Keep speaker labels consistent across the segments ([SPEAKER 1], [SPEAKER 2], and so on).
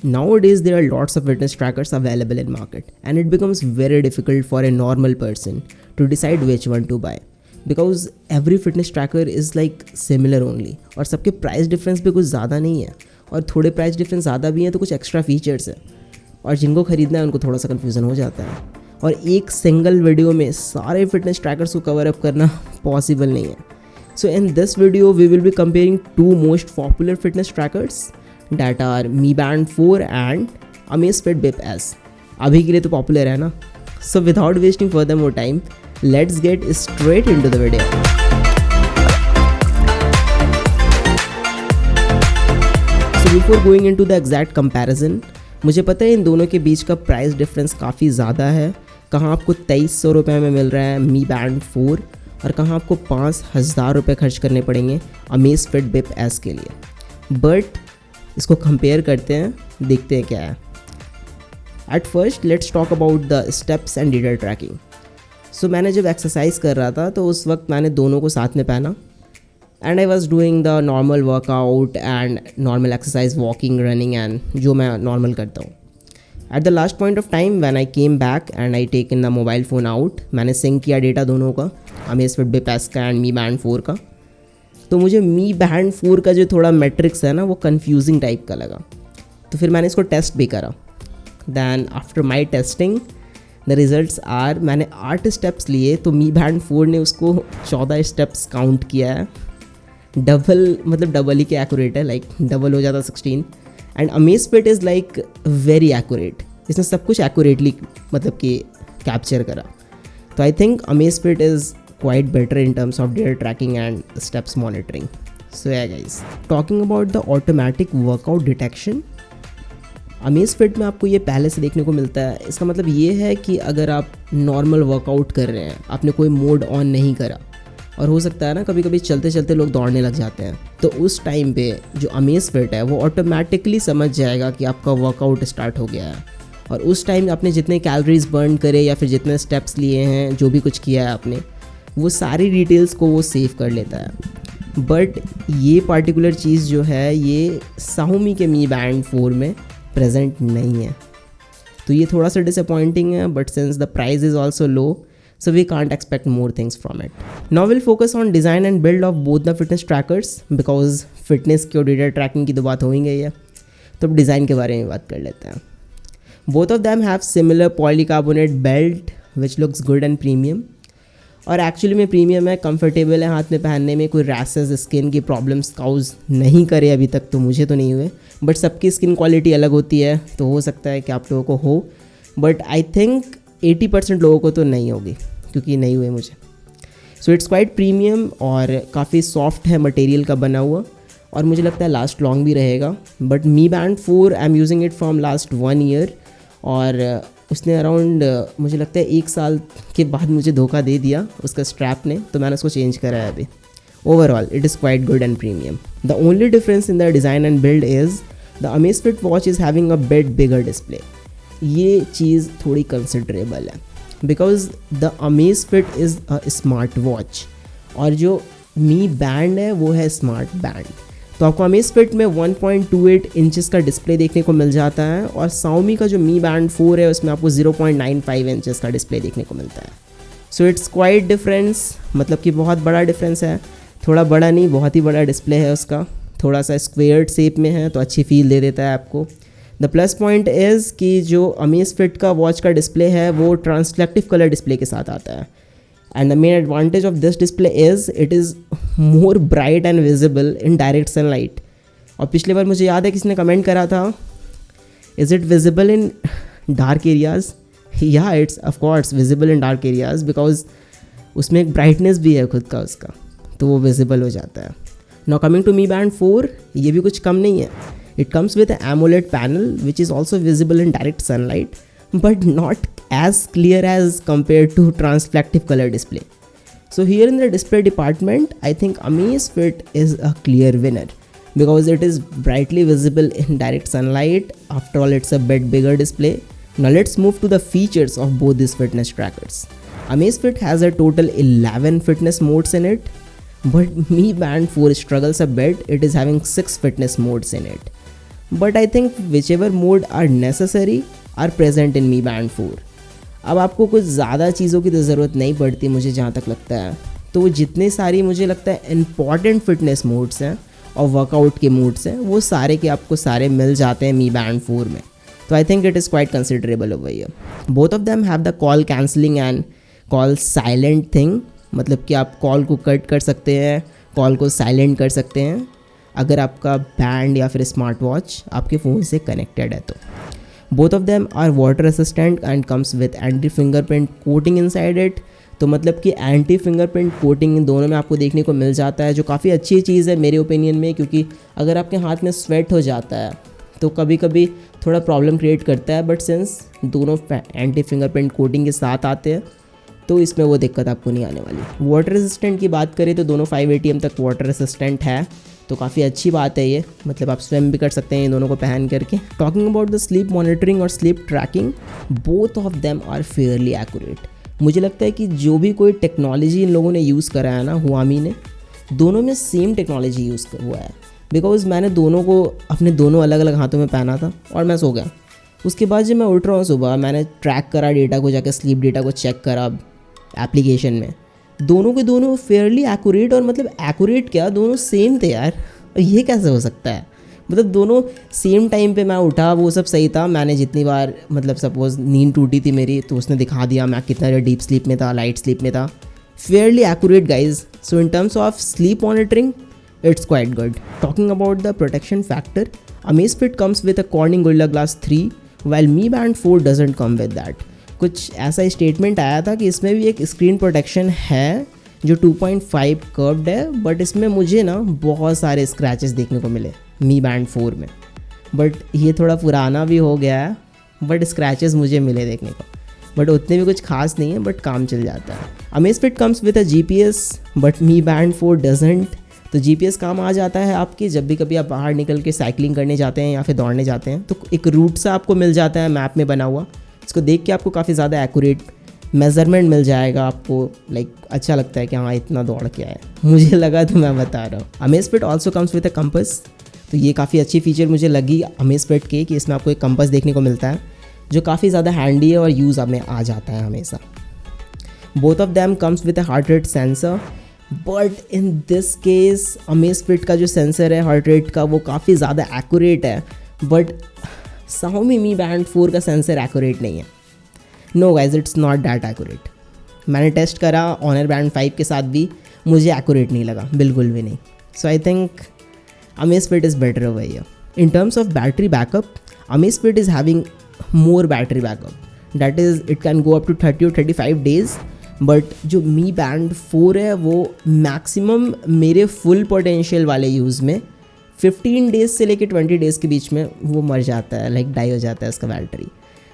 [SPEAKER 1] Nowadays, there are lots of fitness trackers available in market, and it becomes very difficult for a normal person to decide which one to buy because every fitness tracker is like similar only और सबके price difference भी कुछ ज़्यादा नहीं है और थोड़े price difference ज़्यादा भी हैं तो कुछ एक्स्ट्रा फीचर्स हैं और जिनको ख़रीदना है उनको थोड़ा सा कन्फ्यूज़न हो जाता है और एक सिंगल वीडियो में सारे फिटनेस ट्रैकर्स को कवर अप करना पॉसिबल नहीं है. So in this video we will be comparing two most popular fitness trackers that are Mi Band 4 and Amazfit Bip S. अभी के लिए तो पॉपुलर है ना. So without wasting further more time, let's get straight into the video. So before going into the exact comparison, मुझे पता है इन दोनों के बीच का प्राइस डिफरेंस काफ़ी ज़्यादा है. कहाँ आपको 2300 रुपये में मिल रहा है Mi Band 4 और कहाँ आपको 5000 रुपये खर्च करने पड़ेंगे Amazfit Bip S के लिए. बट इसको कंपेयर करते हैं, देखते हैं क्या है. At first let's talk about the steps and data tracking. So मैंने जब एक्सरसाइज कर रहा था तो उस वक्त मैंने दोनों को साथ में पहना and I was doing the normal workout and normal exercise walking running and जो मैं नॉर्मल करता हूँ. At the last point of time when I came back and I take in the mobile phone out, मैंने sync किया data दोनों का, Amazfit Bip S का and Mi Band 4 का. तो मुझे Mi Band 4 का जो थोड़ा मैट्रिक्स है ना वो कन्फ्यूजिंग टाइप का लगा. तो फिर मैंने इसको टेस्ट भी करा. Then after my testing the results are, मैंने 8 स्टेप्स लिए तो Mi Band 4 ने उसको 14 स्टेप्स काउंट किया है. डबल मतलब डबल ही के एक्यूरेट है, लाइक डबल हो जाता 16. And Amazfit is like very accurate. इसने सब कुछ एक्यूरेटली मतलब कि कैप्चर करा. तो आई think Amazfit is quite better in terms of data tracking and steps monitoring. So yeah guys, talking about the automatic workout detection, Amazfit में आपको ये पहले से देखने को मिलता है. इसका मतलब ये है कि अगर आप नॉर्मल वर्कआउट कर रहे हैं, आपने कोई मोड ऑन नहीं करा, और हो सकता है ना कभी कभी चलते चलते लोग दौड़ने लग जाते हैं, तो उस टाइम पे जो Amazfit है वो ऑटोमेटिकली समझ जाएगा कि आपका वर्कआउट स्टार्ट हो गया है और उस टाइम आपने जितने कैलोरीज बर्न करे या फिर जितने स्टेप्स लिए हैं, जो भी कुछ किया है आपने, वो सारी डिटेल्स को वो सेव कर लेता है. बट ये पार्टिकुलर चीज़ जो है ये Xiaomi के Mi Band 4 में प्रेजेंट नहीं है. तो ये थोड़ा सा डिसअपॉइंटिंग है, but since the price is also low so we can't expect more things from it. Now will focus on design and build of both the fitness trackers because fitness की और data trekking की तो बात हो ही गई है. तो अब डिज़ाइन के बारे में बात कर लेते हैं. Both of them have similar polycarbonate belt which looks good and premium. और एक्चुअली में प्रीमियम है, कंफर्टेबल है हाथ में पहनने में, कोई रैसेस स्किन की प्रॉब्लम्स काउज नहीं करे अभी तक, तो मुझे तो नहीं हुए. बट सबकी स्किन क्वालिटी अलग होती है, तो हो सकता है कि आप लोगों को हो, बट आई थिंक 80% लोगों को तो नहीं होगी क्योंकि नहीं हुए मुझे. सो इट्स क्वाइट प्रीमियम और काफ़ी सॉफ्ट है मटेरियल का बना हुआ और मुझे लगता है लास्ट लॉन्ग भी रहेगा. But Mi Band 4 I am using it from last 1 year और उसने अराउंड मुझे लगता है 1 साल के बाद मुझे धोखा दे दिया उसका स्ट्रैप ने, तो मैंने उसको चेंज करा है अभी. Overall it is quite good and premium. The only difference in the design and build is the Amazfit watch is having a bit bigger display. ये चीज़ थोड़ी कंसिडरेबल है because the Amazfit is a smart watch और जो Mi Band है वो है smart band. तो आपको Amazfit में 1.28 इंचेस का डिस्प्ले देखने को मिल जाता है और Xiaomi का जो Mi Band 4 है उसमें आपको 0.95 इंचेस का डिस्प्ले देखने को मिलता है. सो इट्स क्वाइट डिफरेंस, मतलब कि बहुत बड़ा डिफरेंस है. थोड़ा बड़ा नहीं, बहुत ही बड़ा डिस्प्ले है उसका, थोड़ा सा स्क्वेयर्ड शेप में है तो अच्छी फील दे देता है आपको. द प्लस पॉइंट इज़ कि जो Amazfit का वॉच का डिस्प्ले है वो ट्रांसलेक्टिव कलर डिस्प्ले के साथ आता है. And the main advantage of this display is it is more bright and visible in direct sunlight. और पिछले बार मुझे याद है किसी ने कमेंट करा था, is it visible in dark areas? Yeah, it's of course visible in dark areas because उसमें एक brightness भी है खुद का उसका, तो वो visible हो जाता है. Now coming to Mi Band 4, ये भी कुछ कम नहीं है. It comes with an AMOLED panel which is also visible in direct sunlight, but not as clear as compared to transflective color display. So here in the display department, I think Amazfit is a clear winner because it is brightly visible in direct sunlight. After all, it's a bit bigger display. Now let's move to the features of both these fitness trackers. Amazfit has a total 11 fitness modes in it, but Mi Band 4 struggles a bit. It is having 6 fitness modes in it. But I think whichever mode are necessary are present in Mi band 4। अब आपको कुछ ज़्यादा चीज़ों की तो ज़रूरत नहीं पड़ती मुझे जहाँ तक लगता है। तो वो जितने सारी मुझे लगता है इंपॉर्टेंट फिटनेस मोड्स हैं और वर्कआउट के मोड्स हैं वो सारे के आपको सारे मिल जाते हैं मी बैंड 4 में। तो I think it is quite considerable over here. Both of them have the call cancelling and call silent thing, मतलब कि आप कॉल को कट कर सकते हैं, कॉल को साइलेंट कर सकते हैं अगर आपका बैंड या फिर स्मार्ट वॉच आपके फ़ोन से कनेक्टेड है तो। Both of them are water resistant and comes with anti fingerprint coating inside it. तो मतलब कि एंटी फिंगरप्रिंट कोटिंग इन दोनों में आपको देखने को मिल जाता है, जो काफ़ी अच्छी चीज़ है मेरे ओपिनियन में, क्योंकि अगर आपके हाथ में स्वेट हो जाता है तो कभी कभी थोड़ा प्रॉब्लम क्रिएट करता है, बट सिंस दोनों एंटी फिंगरप्रिंट कोटिंग के साथ आते हैं तो इसमें वो दिक्कत आपको नहीं आने वाली। वाटर रेसिस्टेंट की बात करें तो दोनों 5 ATM तक वाटर रेसिस्टेंट है, तो काफ़ी अच्छी बात है ये, मतलब आप स्विम भी कर सकते हैं इन दोनों को पहन करके। Talking about the sleep monitoring और sleep tracking, both of them are fairly accurate. मुझे लगता है कि जो भी कोई टेक्नोलॉजी इन लोगों ने यूज़ करा है ना हुआमी ने, दोनों में सेम टेक्नोलॉजी यूज़ हुआ है। बिकॉज मैंने दोनों को अपने दोनों अलग अलग हाथों में पहना था और मैं सो गया। उसके बाद जब मैं उठ रहा हूँ सुबह, मैंने ट्रैक करा डेटा को, जाकर स्लीप डेटा को चेक करा एप्लीकेशन में, दोनों के दोनों फेयरली एक्यूरेट, और मतलब एक्यूरेट क्या, दोनों सेम थे यार। ये कैसे हो सकता है? मतलब दोनों सेम टाइम पे मैं उठा, वो सब सही था। मैंने जितनी बार मतलब सपोज नींद टूटी थी मेरी तो उसने दिखा दिया मैं कितना डीप स्लीप में था, लाइट स्लीप में था। Fairlie accurate guys. So in terms of sleep monitoring it's quite good. Talking about the protection factor, Amazfit comes with a Corning Gorilla Glass 3 while Mi Band 4 doesn't come with that. कुछ ऐसा statement आया था कि इसमें भी एक screen protection है जो 2.5 कर्व्ड है, बट इसमें मुझे ना बहुत सारे स्क्रैचेस देखने को मिले Mi Band 4 में। बट ये थोड़ा पुराना भी हो गया है, बट स्क्रैचेस मुझे मिले देखने को, बट उतने भी कुछ खास नहीं है, बट काम चल जाता है। Amazfit comes with a GPS but Mi Band 4 doesn't। तो GPS काम आ जाता है आपके जब भी कभी आप बाहर निकल के साइकिलिंग करने जाते हैं या फिर दौड़ने जाते हैं, तो एक रूट सा आपको मिल जाता है मैप में बना हुआ। इसको देख के आपको काफ़ी ज़्यादा एक्यूरेट मेजरमेंट मिल जाएगा आपको, लाइक अच्छा लगता है कि हाँ इतना दौड़ के आया, मुझे लगा तो मैं बता रहा हूँ। Amazfit also comes with a compass. तो ये काफ़ी अच्छी फीचर मुझे लगी Amazfit के, कि इसमें आपको एक कंपस देखने को मिलता है जो काफ़ी ज़्यादा हैंडी है और यूज़ में आ जाता है हमेशा। Both of them comes with a heart rate sensor, but in this case Amazfit का जो सेंसर है हार्ट रेट का वो काफ़ी ज़्यादा एक्यूरेट है, बट Xiaomi Mi Band 4 का सेंसर एक्यूरेट नहीं है। No guys, it's not that accurate. मैंने टेस्ट करा Honor Band 5 के साथ भी, मुझे एक्यूरेट नहीं लगा, बिल्कुल भी नहीं। So I think Amazfit is better over here. In terms of battery backup, Amazfit is having more battery backup, that is it can go up to 30 और 35 डेज़। बट जो Mi Band 4 है वो maximum मेरे full potential वाले use में 15 days से लेकर 20 days के बीच में वो मर जाता है, लाइक डाई हो जाता है उसका बैटरी।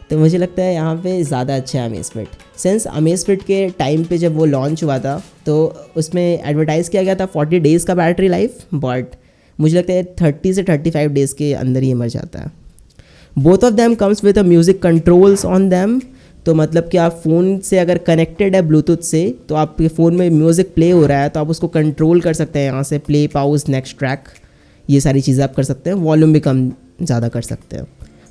[SPEAKER 1] तो मुझे लगता है यहाँ पे ज़्यादा अच्छा है Amazfit। सिंस Amazfit के टाइम पे जब वो लॉन्च हुआ था तो उसमें एडवर्टाइज़ किया गया था 40 डेज़ का बैटरी लाइफ, बट मुझे लगता है 30 से 35 डेज़ के अंदर ही मर जाता है। Both of them comes with a music controls on them. तो मतलब कि आप फ़ोन से अगर कनेक्टेड है ब्लूटूथ से, तो आपके फ़ोन में म्यूज़िक प्ले हो रहा है तो आप उसको कंट्रोल कर सकते हैं यहाँ से, प्ले, पाउज, नेक्स्ट ट्रैक, ये सारी चीज़ें आप कर सकते हैं। वॉल्यूम भी कम ज़्यादा कर सकते हैं,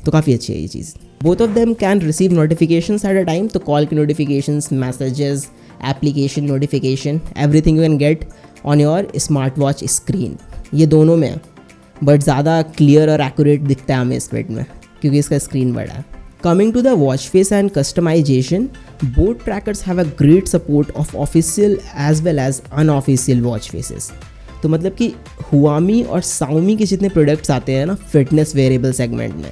[SPEAKER 1] तो काफ़ी अच्छी है ये चीज़। Both of them can receive notifications at a time. तो कॉल की notifications, messages, application notification, everything you can get on your smart watch screen. ये दोनों में, बट ज़्यादा क्लियर और एक्यूरेट दिखता है Amazfit में क्योंकि इसका स्क्रीन बड़ा है। Coming to the watch face and customization, both trackers have a great support of official as well as unofficial watch faces. तो मतलब कि Huami और Xiaomi के जितने प्रोडक्ट्स आते हैं ना फिटनेस वेरेबल सेगमेंट में,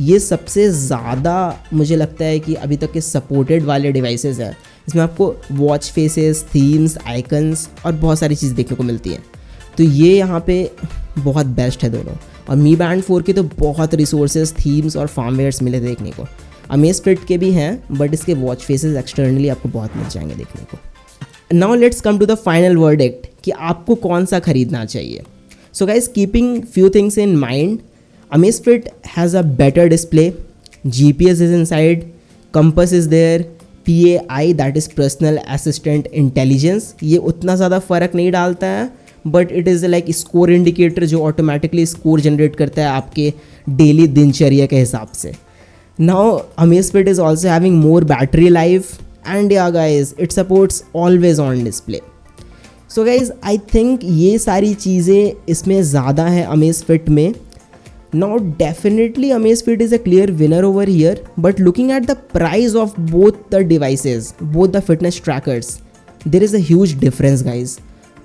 [SPEAKER 1] ये सबसे ज़्यादा मुझे लगता है कि अभी तक के सपोर्टेड वाले डिवाइसेस हैं। इसमें आपको वॉच फेसेस, थीम्स, आइकन्स और बहुत सारी चीज़ देखने को मिलती है। तो ये यहाँ पे बहुत बेस्ट है दोनों। और Mi Band 4 के तो बहुत रिसोर्सेज, थीम्स और फार्मवेयर्स मिले देखने को। Amazfit के भी हैं, बट इसके वॉच फेसेस एक्सटर्नली आपको बहुत मिल जाएंगे देखने को। Now let's come to the final verdict कि आपको कौन सा खरीदना चाहिए। So guys, keeping few things in mind, Amazfit has a better display, GPS is inside, compass is there, PAI that is personal assistant intelligence, ये उतना ज़्यादा फ़र्क नहीं डालता है, but it is like score indicator जो ऑटोमेटिकली स्कोर जनरेट करता है आपके डेली दिनचर्या के हिसाब से. Now Amazfit is also having more battery life and yeah guys it supports always on display. So guys I think ये सारी चीज़ें इसमें ज़्यादा है Amazfit में. Now definitely Amazfit is a clear winner over here, but looking at the price of both the devices, both the fitness trackers, there is a huge difference guys.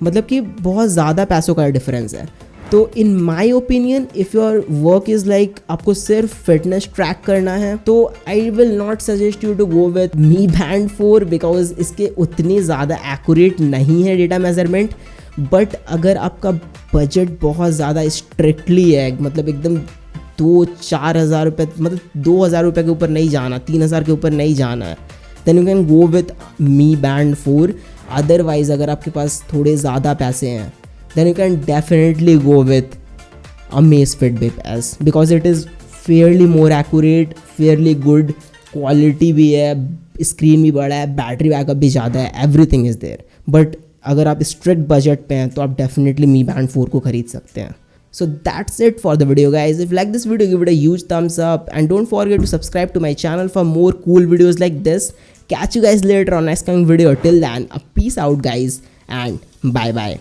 [SPEAKER 1] मतलब कि बहुत ज़्यादा पैसों का डिफरेंस है. तो in my opinion if your work is like आपको सिर्फ फिटनेस ट्रैक करना है तो I will not suggest you to go with Mi band 4 because इसके उतनी ज़्यादा एक्यूरेट नहीं है डेटा मेजरमेंट. बट अगर आपका बजट बहुत ज़्यादा स्ट्रिक्टली है, मतलब एकदम 2-4 हज़ार रुपये, मतलब 2,000 रुपये के ऊपर नहीं जाना, 3,000 के ऊपर नहीं जाना है, then you can go with Mi band 4. Otherwise अगर आपके पास थोड़े ज़्यादा पैसे हैं then you can definitely go with Amazfit Bip S because it is fairly more accurate, fairly good, quality भी है, स्क्रीन भी बड़ा है, बैटरी बैकअप भी ज़्यादा है, everything is there. But अगर आप स्ट्रिक्ट बजट पे हैं तो आप डेफिनेटली मी बैंड 4 को खरीद सकते हैं. So that's it for the video guys. If you like this video, give it a huge thumbs up and don't forget to subscribe to my channel for more cool videos like this. Catch you guys later on next coming video. Till then, a peace out guys and bye bye.